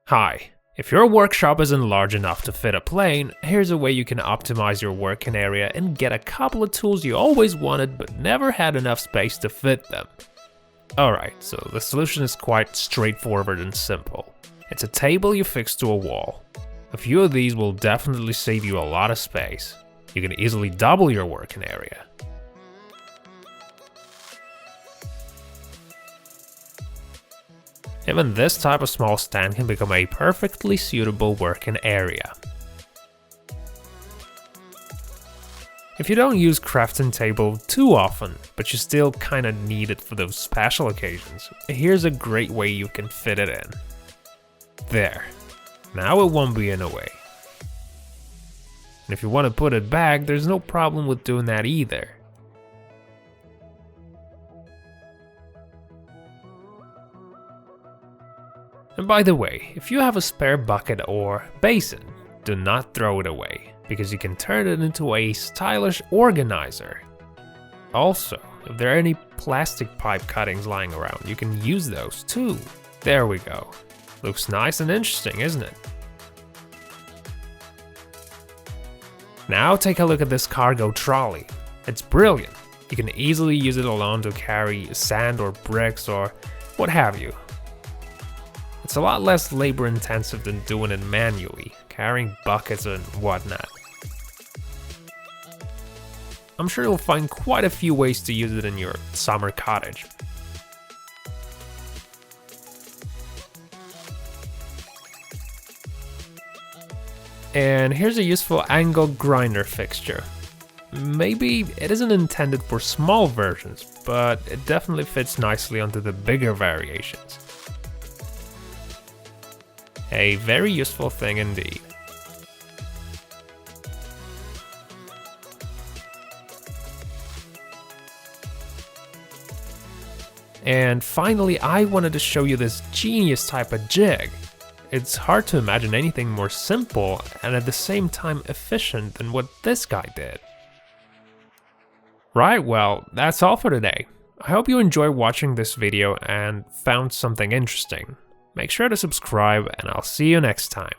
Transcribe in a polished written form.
Hi, if your workshop isn't large enough to fit a plane, here's a way you can optimize your working area and get a couple of tools you always wanted but never had enough space to fit them. Alright, so the solution is quite straightforward and simple. It's a table you fix to a wall. A few of these will definitely save you a lot of space. You can easily double your working area. Even this type of small stand can become a perfectly suitable working area. If you don't use crafting table too often, but you still kinda need it for those special occasions, here's a great way you can fit it in. There. Now it won't be in the way. And if you want to put it back, there's no problem with doing that either. And by the way, if you have a spare bucket or basin, do not throw it away, because you can turn it into a stylish organizer. Also, if there are any plastic pipe cuttings lying around, you can use those too. There we go. Looks nice and interesting, isn't it? Now take a look at this cargo trolley. It's brilliant. You can easily use it alone to carry sand or bricks or what have you. It's a lot less labor intensive than doing it manually, carrying buckets and whatnot. I'm sure you'll find quite a few ways to use it in your summer cottage. And here's a useful angle grinder fixture. Maybe it isn't intended for small versions, but it definitely fits nicely onto the bigger variations. A very useful thing indeed. And finally, I wanted to show you this genius type of jig. It's hard to imagine anything more simple and at the same time efficient than what this guy did. Right, well, that's all for today. I hope you enjoyed watching this video and found something interesting. Make sure to subscribe and I'll see you next time.